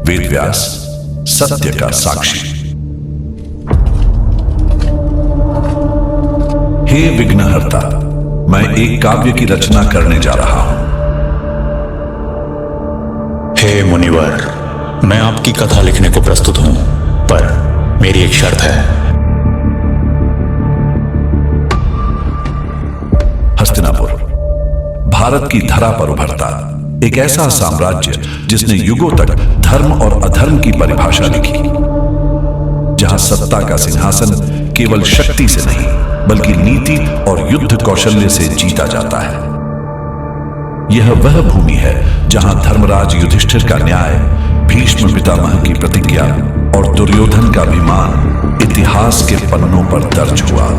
वेदव्यास सत्य का साक्षी। हे विघ्नहर्ता, मैं एक काव्य की रचना करने जा रहा हूं। हे मुनिवर, मैं आपकी कथा लिखने को प्रस्तुत हूं, पर मेरी एक शर्त है। हस्तिनापुर भारत की धरा पर उभरता एक ऐसा साम्राज्य जिसने युगों तक धर्म और अधर्म की परिभाषा लिखी, जहां सत्ता का सिंहासन केवल शक्ति से नहीं बल्कि नीति और युद्ध कौशल्य से जीता जाता है। यह वह भूमि है जहां धर्मराज युधिष्ठिर का न्याय, भीष्म पितामह की प्रतिज्ञा और दुर्योधन का अभिमान इतिहास के पन्नों पर दर्ज हुआ।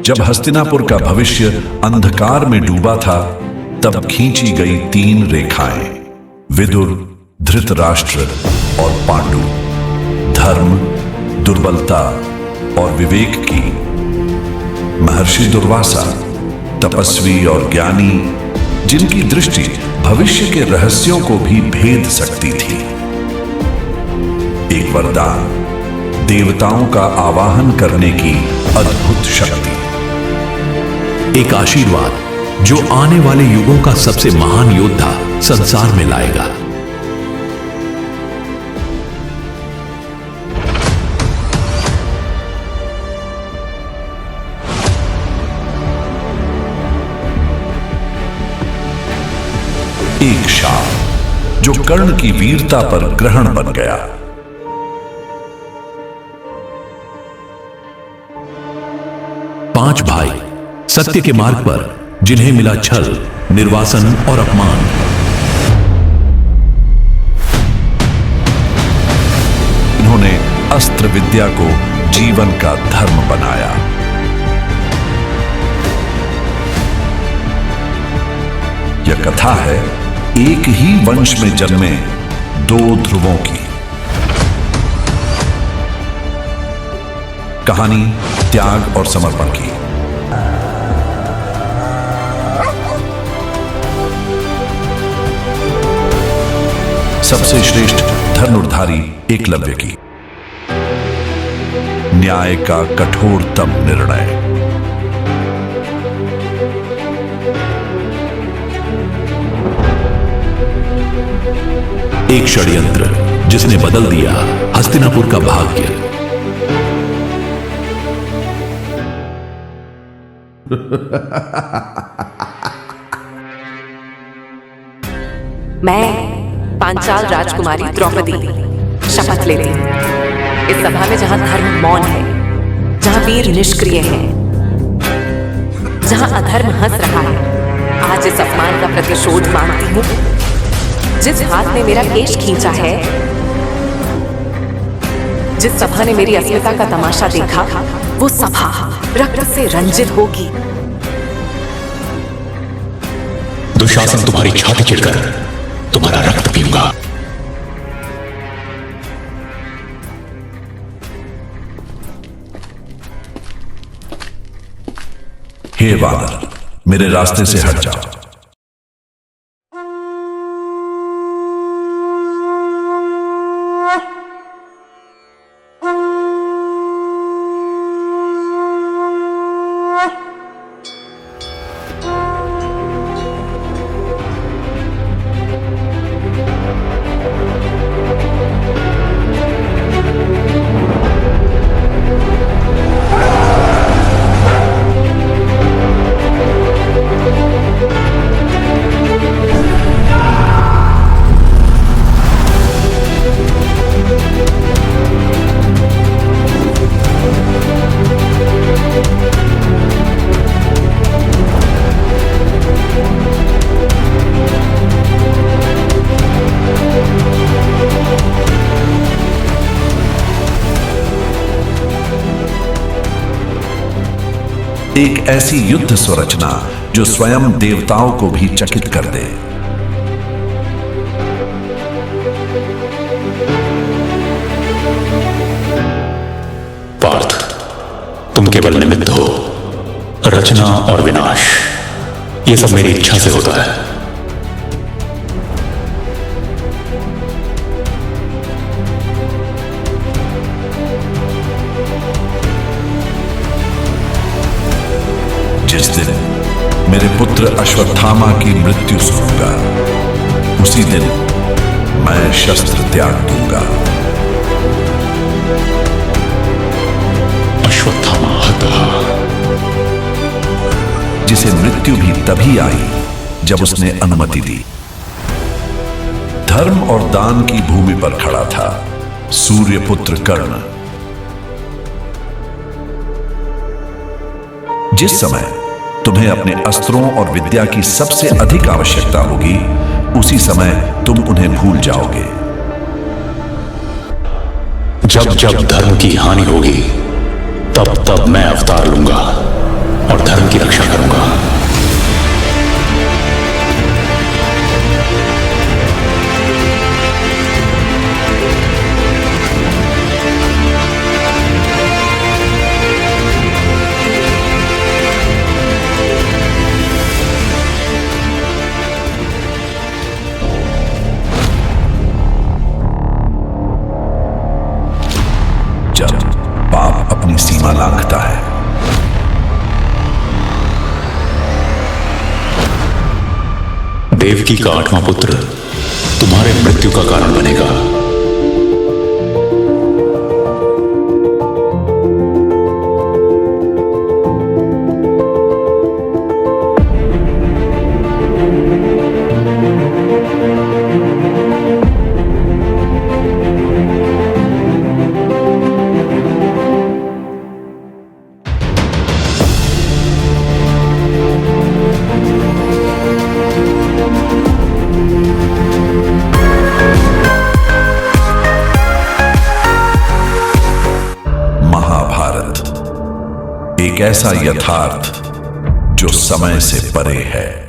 जब हस्तिनापुर का भविष्य अंधकार में डूबा था, तब खींची गई 3 रेखाएं विदुर, धृतराष्ट्र और पांडु, धर्म, दुर्बलता और विवेक की। महर्षि दुर्वासा, तपस्वी और ज्ञानी, जिनकी दृष्टि भविष्य के रहस्यों को भी भेद सकती थी। एक वरदान, देवताओं का आवाहन करने की अद्भुत शक्ति। एक आशीर्वाद जो आने वाले युगों का सबसे महान योद्धा संसार में लाएगा। एक शाप जो कर्ण की वीरता पर ग्रहण बन गया। पांच भाई सत्य के मार्ग पर, जिन्हें मिला छल, निर्वासन और अपमान। इन्होंने अस्त्र विद्या को जीवन का धर्म बनाया। यह कथा है एक ही वंश में जन्मे 2 ध्रुवों की। कहानी त्याग और समर्पण की। सबसे श्रेष्ठ धनुर्धारी एकलव्य की। न्याय का कठोरतम निर्णय। एक षड्यंत्र जिसने बदल दिया हस्तिनापुर का भाग्य। मैं पांचाल राजकुमारी द्रौपदी शपथ लेती हूं, इस सभा में जहां धर्म मौन है, जहां वीर निष्क्रिय हैं, जहां अधर्म हंस रहा है, आज इस अपमान का प्रतिशोध मांगती हूं। जिस हाथ ने मेरा केश खींचा है, जिस सभा ने मेरी अस्मिता का तमाशा देखा, वो सभा रक्त से रंजित होगी। दुशासन तुम्हारी छाती चिढ़कर तुम्हारा रक्त पीऊंगा। हे वानर, मेरे रास्ते से हट जाओ। एक ऐसी युद्ध संरचना जो स्वयं देवताओं को भी चकित कर दे। रचना और विनाश, ये सब मेरी इच्छा से होता है। जिस दिन मेरे पुत्र अश्वत्थामा की मृत्यु सुनूंगा, उसी दिन मैं शस्त्र त्याग दूंगा। अश्वत्थामा हतः, जिसे मृत्यु भी तभी आई जब उसने अनुमति दी। धर्म और दान की भूमि पर खड़ा था सूर्यपुत्र कर्ण। जिस समय तुम्हें अपने अस्त्रों और विद्या की सबसे अधिक आवश्यकता होगी, उसी समय तुम उन्हें भूल जाओगे। जब जब धर्म की हानि होगी, तब तब मैं अवतार लूंगा और धर्म की रक्षा करूंगा। जब पाप अपनी सीमा लांघता है, देवकी का 8वां पुत्र तुम्हारे मृत्यु का कारण बनेगा। एक ऐसा यथार्थ जो समय से परे है।